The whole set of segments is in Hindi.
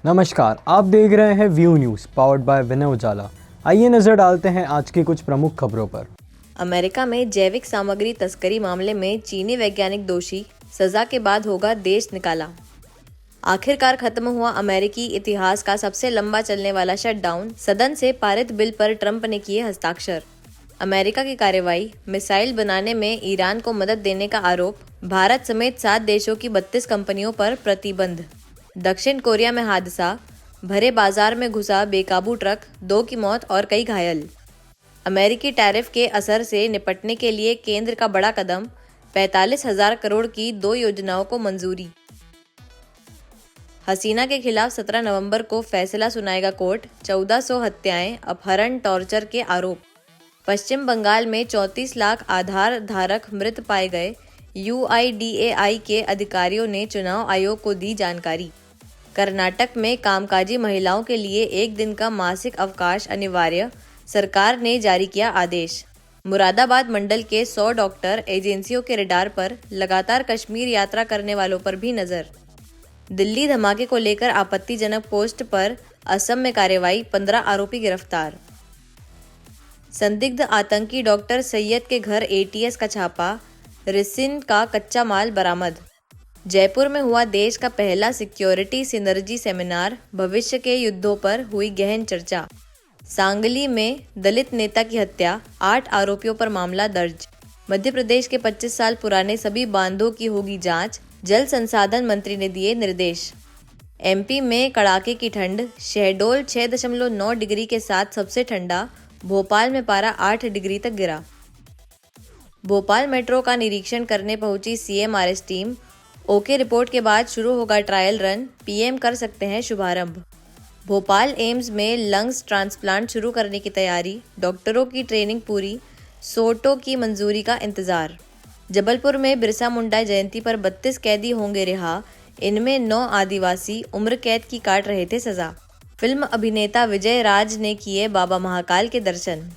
नमस्कार, आप देख रहे हैं व्यू न्यूज़ पावर्ड बाय विनय उजाला। आइए नजर डालते हैं आज की कुछ प्रमुख खबरों पर। अमेरिका में जैविक सामग्री तस्करी मामले में चीनी वैज्ञानिक दोषी, सजा के बाद होगा देश निकाला। आखिरकार खत्म हुआ अमेरिकी इतिहास का सबसे लंबा चलने वाला शटडाउन, सदन से पारित बिल पर ट्रंप ने किए हस्ताक्षर। अमेरिका की कार्रवाई, मिसाइल बनाने में ईरान को मदद देने का आरोप, भारत समेत 7 देशों की 32 कंपनियों पर प्रतिबंध। दक्षिण कोरिया में हादसा, भरे बाजार में घुसा बेकाबू ट्रक, 2 की मौत और कई घायल। अमेरिकी टैरिफ के असर से निपटने के लिए केंद्र का बड़ा कदम, 45,000 करोड़ की 2 योजनाओं को मंजूरी। हसीना के खिलाफ 17 नवंबर को फैसला सुनाएगा कोर्ट, 1400 हत्याएं, अपहरण, टॉर्चर के आरोप। पश्चिम बंगाल में 34 लाख आधार धारक मृत पाए गए, UIDAI के अधिकारियों ने चुनाव आयोग को दी जानकारी। कर्नाटक में कामकाजी महिलाओं के लिए 1 दिन का मासिक अवकाश अनिवार्य, सरकार ने जारी किया आदेश। मुरादाबाद मंडल के 100 डॉक्टर एजेंसियों के रडार पर, लगातार कश्मीर यात्रा करने वालों पर भी नजर। दिल्ली धमाके को लेकर आपत्तिजनक पोस्ट पर असम में कार्रवाई, 15 आरोपी गिरफ्तार। संदिग्ध आतंकी डॉक्टर सैयद के घर ATS का छापा, रिसिन का कच्चा माल बरामद। जयपुर में हुआ देश का पहला सिक्योरिटी सिनर्जी सेमिनार, भविष्य के युद्धों पर हुई गहन चर्चा। सांगली में दलित नेता की हत्या, 8 आरोपियों पर मामला दर्ज। मध्य प्रदेश के 25 साल पुराने सभी बांधों की होगी जांच, जल संसाधन मंत्री ने दिए निर्देश। MP में कड़ाके की ठंड, शहडोल 6.9 डिग्री के साथ सबसे ठंडा, भोपाल में पारा 8 डिग्री तक गिरा। भोपाल मेट्रो का निरीक्षण करने पहुंची CMRS टीम, ओके रिपोर्ट के बाद शुरू होगा ट्रायल रन, PM कर सकते हैं शुभारंभ। भोपाल एम्स में लंग्स ट्रांसप्लांट शुरू करने की तैयारी, डॉक्टरों की ट्रेनिंग पूरी, सोटो की मंजूरी का इंतजार। जबलपुर में बिरसा मुंडा जयंती पर 32 कैदी होंगे रिहा, इनमें 9 आदिवासी उम्र कैद की काट रहे थे सजा। फिल्म अभिनेता विजय राज ने किए बाबा महाकाल के दर्शन।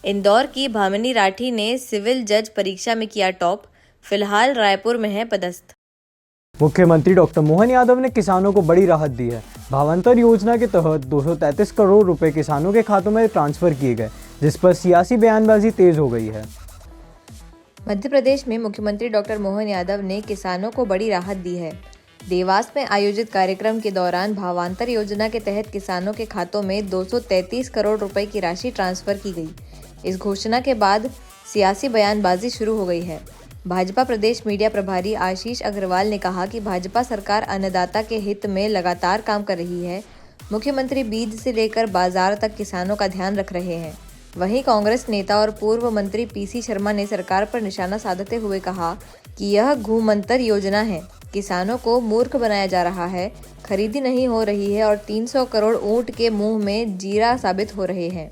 इंदौर की भामिनी राठी ने सिविल जज परीक्षा में किया टॉप, फिलहाल रायपुर में है पदस्थ। मुख्यमंत्री डॉक्टर मोहन यादव ने किसानों को बड़ी राहत दी है। भावांतर योजना के तहत 233 करोड़ रुपए किसानों के खातों में ट्रांसफर किए गए, जिस पर सियासी बयानबाजी तेज हो गई है। मध्य प्रदेश में मुख्यमंत्री डॉक्टर मोहन यादव ने किसानों को बड़ी राहत दी है। देवास में आयोजित कार्यक्रम के दौरान भावांतर योजना के तहत किसानों के खातों में 233 करोड़ रुपए की राशि ट्रांसफर की गई। इस घोषणा के बाद सियासी बयानबाजी शुरू हो गई है। भाजपा प्रदेश मीडिया प्रभारी आशीष अग्रवाल ने कहा कि भाजपा सरकार अन्नदाता के हित में लगातार काम कर रही है। मुख्यमंत्री बीज से लेकर बाजार तक किसानों का ध्यान रख रहे हैं। वहीं कांग्रेस नेता और पूर्व मंत्री PC शर्मा ने सरकार पर निशाना साधते हुए कहा कि यह घूमंतर योजना है, किसानों को मूर्ख बनाया जा रहा है, खरीदी नहीं हो रही है और 300 करोड़ ऊंट के मुंह में जीरा साबित हो रहे हैं।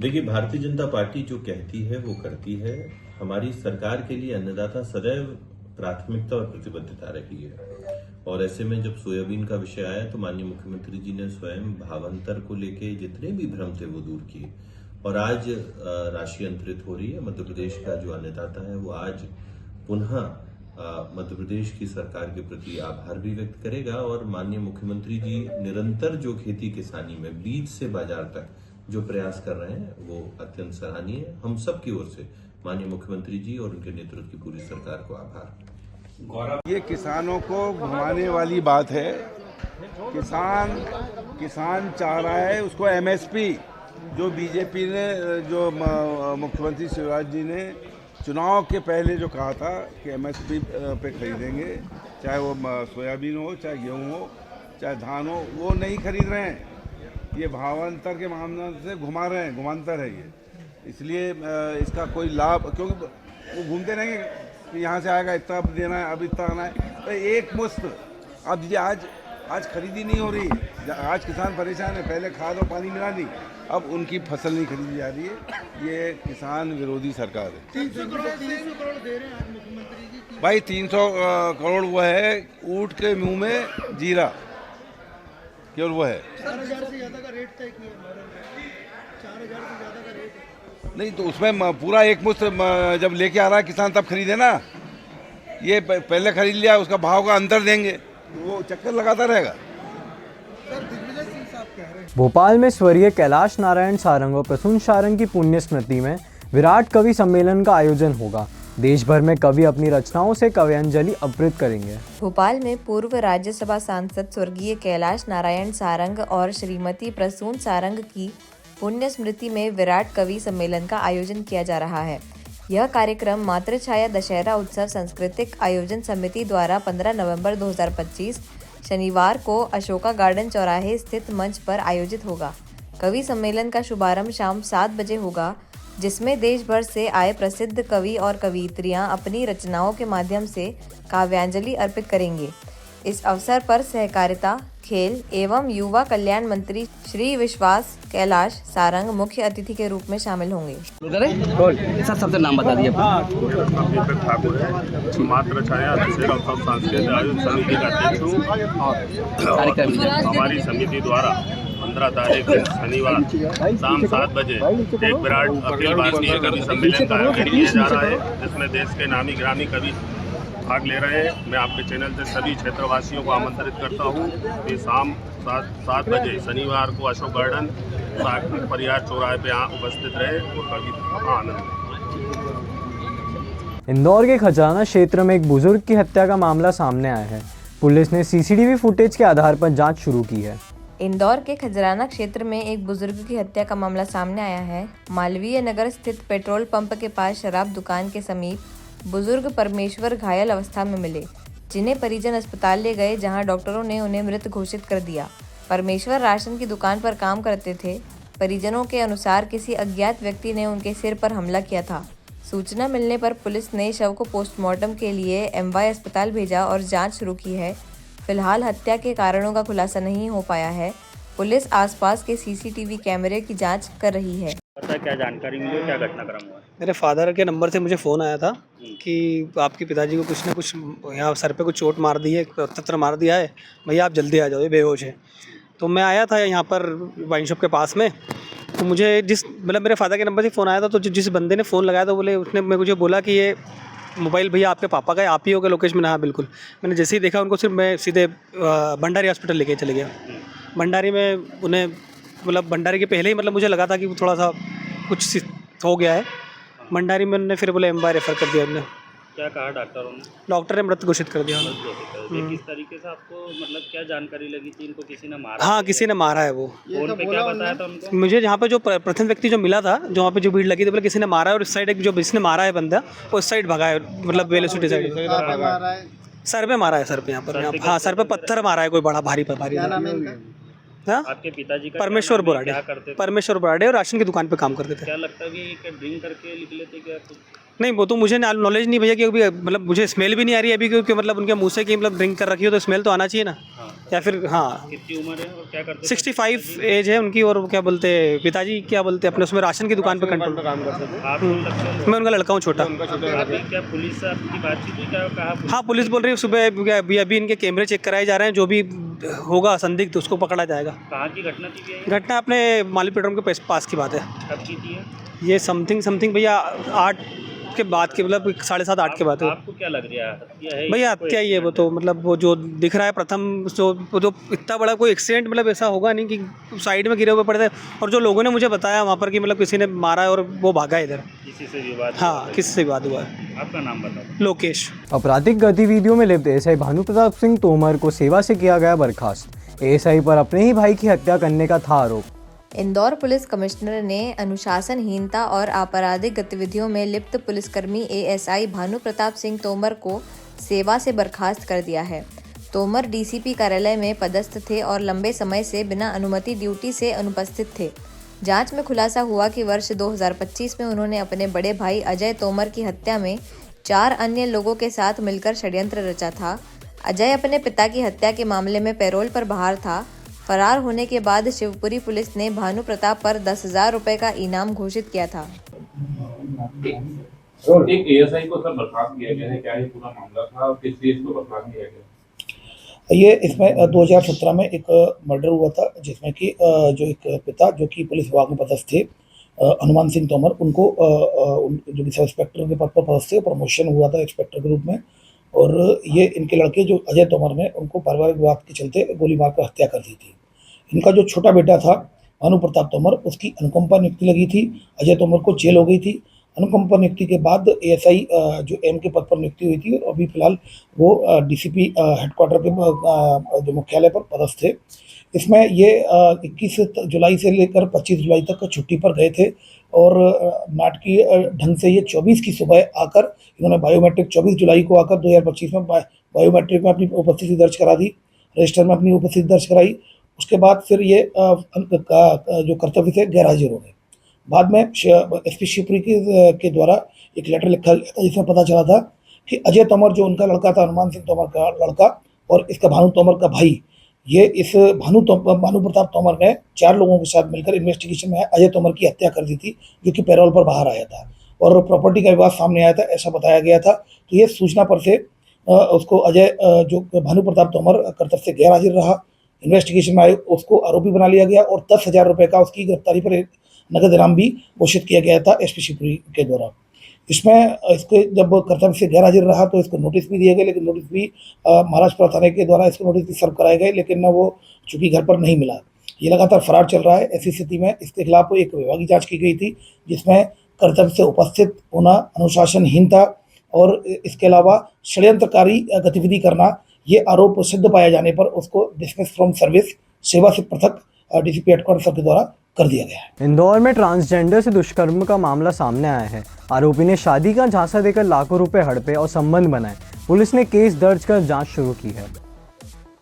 देखिए, भारतीय जनता पार्टी जो कहती है वो करती है। हमारी सरकार के लिए अन्नदाता सदैव प्राथमिकता और प्रतिबद्धता रही है, और ऐसे में जब सोयाबीन का विषय आया तो माननीय मुख्यमंत्री जी ने स्वयं भावांतर को लेके जितने भी भ्रम थे वो दूर किए, और आज राशि अंतरित हो रही है। मध्य प्रदेश का जो अन्नदाता है वो आज पुनः मध्य प्रदेश की सरकार के प्रति आभार भी व्यक्त करेगा, और माननीय मुख्यमंत्री जी निरंतर जो खेती किसानी में बीज से बाजार तक जो प्रयास कर रहे हैं वो अत्यंत सराहनीय है। हम सब की ओर से माननीय मुख्यमंत्री जी और उनके नेतृत्व की पूरी सरकार को आभार। ये किसानों को घुमाने वाली बात है। किसान चाह रहा है उसको MSP, जो बीजेपी ने, जो मुख्यमंत्री शिवराज जी ने चुनाव के पहले जो कहा था कि MSP पे खरीदेंगे, चाहे वो सोयाबीन हो, चाहे गेहूँ हो, चाहे धान हो, वो नहीं खरीद रहे हैं। ये भावांतर के मामले से घुमा रहे हैं, घुमांतर है ये। इसलिए इसका कोई लाभ, क्योंकि वो घूमते रहेंगे कि यहाँ से आएगा इतना देना है, अब इतना आना है, तो एक मुश्त। अब ये आज खरीदी नहीं हो रही, आज किसान परेशान है। पहले खाद और पानी मिला दी, अब उनकी फसल नहीं खरीदी जा रही है। ये किसान विरोधी सरकार है। 300 करोड़ दे रहे हैं आज मुख्यमंत्री जी। भाई 300 करोड़ वो है ऊँट के मुंह में जीरा, केवल वो है। 4,000 से ज्यादा का रेट तय किया, 4,000 से ज्यादा का रेट नहीं, तो उसमें पूरा एक मुश्त जब लेके आ रहा है किसान तब खरीदे ना। ये पहले खरीद लिया, उसका भाव का अंतर देंगे, वो चक्कर लगाता रहेगा। भोपाल में स्वर्गीय कैलाश नारायण सारंग और प्रसून सारंग की पुण्य स्मृति में विराट कवि सम्मेलन का आयोजन होगा। देश भर में कवि अपनी रचनाओं से काव्यांजलि अर्पित करेंगे। भोपाल में पूर्व राज्यसभा सांसद स्वर्गीय कैलाश नारायण सारंग और श्रीमती प्रसून सारंग की पुण्य स्मृति में विराट कवि सम्मेलन का आयोजन किया जा रहा है। यह कार्यक्रम मातृछाया दशहरा उत्सव सांस्कृतिक आयोजन समिति द्वारा 15 नवंबर 2025 शनिवार को अशोका गार्डन चौराहे स्थित मंच पर आयोजित होगा। कवि सम्मेलन का शुभारंभ शाम 7 बजे होगा, जिसमें देश भर से आए प्रसिद्ध कवि और कवयित्रियां अपनी रचनाओं के माध्यम से काव्यांजलि अर्पित करेंगे। इस अवसर पर सहकारिता, खेल एवं युवा कल्याण मंत्री श्री विश्वास कैलाश सारंग मुख्य अतिथि के रूप में शामिल होंगे। सर सबसे नाम बता दिए। दीपक ठाकुर है, मातृ छाया दशहरा उत्सव सांस्कृतिक आयोजन समिति का अध्यक्ष हूँ। कार्यक्रम हमारी समिति द्वारा 15 तारीख शनिवार शाम 7 बजे एक विराट अखिल भारतीय कवि सम्मेलन का आयोजन किया जा रहा है, जिसमें देश के नामी गिरामी कवि भाग ले रहे हैं। मैं आपके चैनल से सभी क्षेत्रवासियों को आमंत्रित करता हूँ कि शाम 7 बजे शनिवार को अशोक गार्डन परिहार चौराहे पे यहाँ उपस्थित रहे और कवि का आनंद। इंदौर के खजाना क्षेत्र में एक बुजुर्ग की हत्या का मामला सामने आया है। पुलिस ने सीसीटीवी फुटेज के आधार पर जांच शुरू की है। इंदौर के खजराना क्षेत्र में एक बुजुर्ग की हत्या का मामला सामने आया है। मालवीय नगर स्थित पेट्रोल पंप के पास शराब दुकान के समीप बुजुर्ग परमेश्वर घायल अवस्था में मिले, जिन्हें परिजन अस्पताल ले गए, जहां डॉक्टरों ने उन्हें मृत घोषित कर दिया। परमेश्वर राशन की दुकान पर काम करते थे। परिजनों के अनुसार किसी अज्ञात व्यक्ति ने उनके सिर पर हमला किया था। सूचना मिलने पर पुलिस ने शव को पोस्टमार्टम के लिए एमवाई अस्पताल भेजा और जांच शुरू की है। फिलहाल हत्या के कारणों का खुलासा नहीं हो पाया है। पुलिस आसपास के सीसीटीवी कैमरे की जांच कर रही है। पता क्या जानकारी मिली, क्या घटनाक्रम हुआ? मेरे फादर के नंबर से मुझे फ़ोन आया था कि आपके पिताजी को कुछ ना कुछ यहाँ सर पे कुछ चोट मार दी है, तत्र मार दिया है, भैया आप जल्दी आ जाओ, ये बेहोश है। तो मैं आया था यहाँ पर वाइन शॉप के पास में। तो मुझे मेरे फादर के नंबर से फ़ोन आया था। तो जिस बंदे ने फ़ोन लगाया तो उसने मुझे बोला कि ये मोबाइल भैया आपके पापा का है, आप ही हो गए लोकेश में। हाँ बिल्कुल। मैंने जैसे ही देखा उनको, सिर्फ मैं सीधे भंडारी हॉस्पिटल लेके चले गया। भंडारी में उन्हें भंडारी के पहले ही मुझे लगा था कि थोड़ा सा कुछ हो गया है। भंडारी में उन्होंने फिर एमवाई रेफ़र कर दिया। उन्होंने क्या कहा डॉक्टरों ने? डॉक्टर ने मृत घोषित कर दिया। किस तरीके से आपको क्या जानकारी लगी थी इनको किसी ने मारा? हाँ, किसी ने मारा है। वो फोन पे क्या बताया था उनको? मुझे जहाँ पे जो प्रथम व्यक्ति जो मिला था, जहाँ पे जो भीड़ लगी थी, बोले किसी ने मारा है और इस साइड एक जो जिसने मारा है बंदा, वो इस साइड भगा है, वेलोसिटी साइड सर पे मारा है। सर पे यहाँ पर, हाँ सर पे पत्थर मारा है कोई बड़ा भारी। हाँ, आपके पिताजी का परमेश्वर बोराडे। परमेश्वर बोराडे और राशन की दुकान पे काम करते थे। क्या लगता है कि ड्रिंक करके निकले थे क्या? नहीं, वो तो मुझे नॉलेज नहीं भैया, क्योंकि मुझे स्मेल भी नहीं आ रही है अभी, क्योंकि उनके मुंह से कि ड्रिंक कर रखी हो तो स्मेल तो आना चाहिए ना। या फिर हाँ, कितनी उम्र है और क्या करते? 65 एज है उनकी। और क्या बोलते पिताजी, क्या बोलते अपने उसमें राशन की दुकान पे कंट्रोल काम करते थे। मैं उनका लड़का हूँ, छोटा। क्या पुलिस से आपकी बातचीत हुई? क्या कहा? हाँ, पुलिस बोल रही है सुबह अभी इनके कैमरे चेक कराए जा रहे हैं, जो भी होगा संदिग्ध उसको पकड़ा जाएगा। कहाँ की घटना थी? घटना अपने माली पेट्रोल के पास की बात है। कब की थी? ये समथिंग भैया 8 के बाद के 7:30 8 के बाद है। आपको क्या लग रहा है? हत्या है भैया? हत्या ही है वो तो। वो जो दिख रहा है प्रथम, जो इतना बड़ा कोई एक्सीडेंट ऐसा होगा नहीं कि साइड में गिरे हुए पड़े थे। और जो लोगों ने मुझे बताया वहाँ पर कि किसी ने मारा है और वो भागा इधर। किसी से विवाद? हाँ, किसी से विवाद हुआ है। आपका नाम बताओ। लोकेश। आपराधिक गतिविधियों में लिप्त एएसआई भानु प्रताप सिंह तोमर को सेवा से किया गया बर्खास्त। एएसआई पर अपने ही भाई की हत्या करने का था आरोप। इंदौर पुलिस कमिश्नर ने अनुशासनहीनता और आपराधिक गतिविधियों में लिप्त पुलिसकर्मी एएसआई भानु प्रताप सिंह तोमर को सेवा से बर्खास्त कर दिया है। तोमर डीसीपी कार्यालय में पदस्थ थे और लंबे समय से बिना अनुमति ड्यूटी से अनुपस्थित थे। जांच में खुलासा हुआ कि वर्ष 2025 में उन्होंने अपने बड़े भाई अजय तोमर की हत्या में 4 अन्य लोगों के साथ मिलकर षड्यंत्र रचा था। अजय अपने पिता की हत्या के मामले में पैरोल पर बाहर था। फरार होने के बाद शिवपुरी पुलिस ने भानु प्रताप पर 10,000 रुपए का इनाम घोषित किया था। एक एएसआई को सर बर्खास्त किया गया है, क्या ये पूरा मामला था और किस चीज को बर्खास्त किया गया? ये इसमें 2017 में एक मर्डर हुआ था, जिसमें कि जो एक पिता जो कि पुलिस विभाग में पदस्थ थे, हनुमान सिंह तोमर, उनको जो कि सब इंस्पेक्टर के पद पर पदस्थ थे, प्रमोशन हुआ था इंस्पेक्टर के रूप में। और ये इनके लड़के जो अजय तोमर ने उनको पारिवारिक विवाद के चलते गोली मारकर हत्या कर दी थी। इनका जो छोटा बेटा था भानु प्रताप तोमर, उसकी अनुकंपा नियुक्ति लगी थी। अजय तोमर को जेल हो गई थी। अनुकंपा नियुक्ति के बाद एएसआई जो एम के पद पर नियुक्ति हुई थी और अभी फिलहाल वो डीसीपी हेडक्वार्टर के जो मुख्यालय पर पदस्थ थे। इसमें ये 21 जुलाई से लेकर 25 जुलाई तक छुट्टी पर गए थे और नाटकीय ढंग से ये 24 की सुबह आकर इन्होंने बायोमेट्रिक 24 जुलाई को आकर 2025 में बायोमेट्रिक में अपनी उपस्थिति दर्ज करा दी, रजिस्टर में अपनी उपस्थिति दर्ज कराई। उसके बाद फिर ये जो कर्तव्य से गैर हाजिर हो गए। बाद में एसपी शिवपुरी के द्वारा एक लेटर लिखा गया था जिसमें पता चला था कि अजय तोमर जो उनका लड़का था, हनुमान सिंह तोमर का लड़का, और इसका भानु तोमर का भाई, ये इस भानु प्रताप तोमर ने 4 लोगों के साथ मिलकर इन्वेस्टिगेशन में अजय तोमर की हत्या कर दी थी, जो कि पैरोल पर बाहर आया था और प्रॉपर्टी का विवाद सामने आया था, ऐसा बताया गया था। तो ये सूचना पर से उसको अजय जो भानु प्रताप तोमर कर्तव्य से गैर हाजिर रहा, इन्वेस्टिगेशन में आए, उसको आरोपी बना लिया गया और 10,000 रुपये का उसकी गिरफ्तारी पर नगद इनाम भी घोषित किया गया था एसपी शिवपुरी के द्वारा। इसमें इसके जब कर्तव्य से गैर हाजिर रहा तो इसको नोटिस भी दिए गए, लेकिन नोटिस भी महाराष्ट्र थाने के द्वारा इसको नोटिस भी सर्व कराए गए, लेकिन वो चूंकि घर पर नहीं मिला। ये लगातार फरार चल रहा है। ऐसी स्थिति में इसके खिलाफ एक विभागीय जांच की गई थी जिसमें कर्तव्य से उपस्थित होना, अनुशासनहीनता और इसके अलावा षड्यंत्रकारी गतिविधि करना, ये आरोप सिद्ध पाए जाने पर उसको डिसमिस फ्रॉम सर्विस, सेवा से पृथक डीसीपी हेडक्वार्टर के द्वारा कर दिया गया है। इंदौर में ट्रांसजेंडर से दुष्कर्म का मामला सामने आया है। आरोपी ने शादी का झांसा देकर लाखों रुपए हड़पे और संबंध बनाए। पुलिस ने केस दर्ज कर जांच शुरू की है।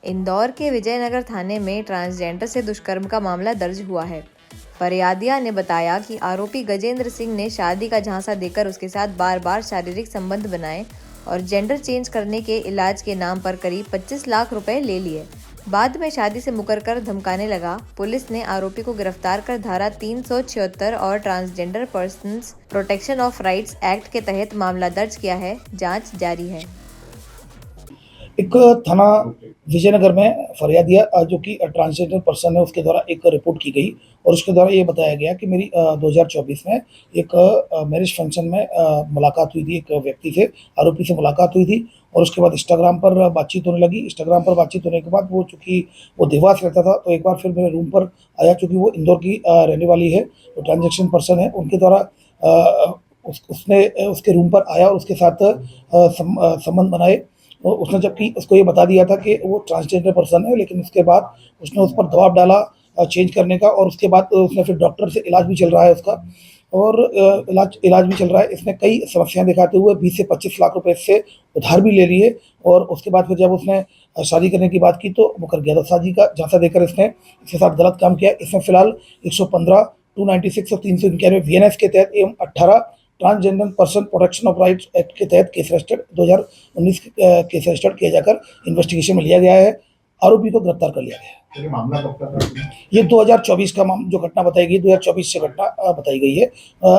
इंदौर के विजयनगर थाने में ट्रांसजेंडर से दुष्कर्म का मामला दर्ज हुआ है। फरियादिया ने बताया कि आरोपी गजेंद्र सिंह ने शादी का झांसा देकर उसके साथ बार बार शारीरिक संबंध बनाए और जेंडर चेंज करने के इलाज के नाम पर करीब 25 लाख रुपए ले लिए। बाद में शादी से मुकर कर धमकाने लगा। पुलिस ने आरोपी को गिरफ्तार कर धारा 376 और transgender persons protection of rights act के तहत मामला दर्ज किया है। जांच जारी है। एक थाना विजयनगर में फरियादिया जो कि ट्रांसजेंडर पर्सन है, उसके द्वारा एक रिपोर्ट की गई और उसके द्वारा ये बताया गया कि मेरी 2024 में एक मैरिज फंक्शन में मुलाकात हुई थी, एक व्यक्ति से, आरोपी से मुलाकात हुई थी और उसके बाद इंस्टाग्राम पर बातचीत होने लगी। इंस्टाग्राम पर बातचीत होने के बाद वो चूँकि वो देवास रहता था तो एक बार फिर मेरे रूम पर आया, चूँकि वो इंदौर की रहने वाली है, तो ट्रांजेक्शन पर्सन है, उनके द्वारा उसने उसके रूम पर आया और उसके साथ संबंध बनाए। उसने जबकि उसको ये बता दिया था कि वो ट्रांसजेंडर पर्सन है, लेकिन उसके बाद उसने उस पर दबाव डाला चेंज करने का और उसके बाद उसने फिर डॉक्टर से इलाज भी चल रहा है उसका और इलाज भी चल रहा है। इसने कई समस्याएं दिखाते हुए 20 से 25 लाख रुपए से उधार भी ले लिए और उसके बाद फिर जब उसने शादी करने की बात की तो मुकर गया। तो शादी का झांसा देकर इसने इसके साथ गलत काम किया। इसमें फिलहाल 115, 296 और 391 VNS के तहत एवं 18 transgender person protection of rights act के तहत केस रजिस्टर्ड 2019 केस रजिस्टर्ड किया जाकर इन्वेस्टिगेशन में लिया गया है। आरोपी को गिरफ्तार कर लिया गया है। मामला कब तक था? ये 2024 का जो घटना बताई गई, 2024 से घटना बताई गई है।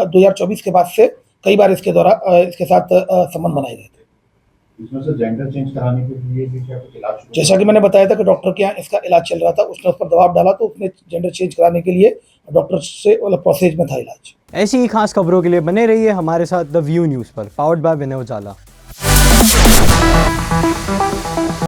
2024 के बाद से कई बार इसके द्वारा इसके साथ संबंध बनाए गए थे। इसमें से जेंडर चेंज कराने के लिए भी क्या कुछ इलाज? जैसा कि मैंने बताया था कि डॉक्टर के यहाँ इसका इलाज चल रहा था, उसने उस पर दबाव डाला तो उसने जेंडर चेंज कराने के लिए डॉक्टर से प्रोसेस में था इलाज। ऐसी ही खास खबरों के लिए बने रहिए हमारे साथ द व्यू न्यूज़ पर, पावर्ड बाय विनय उजाला।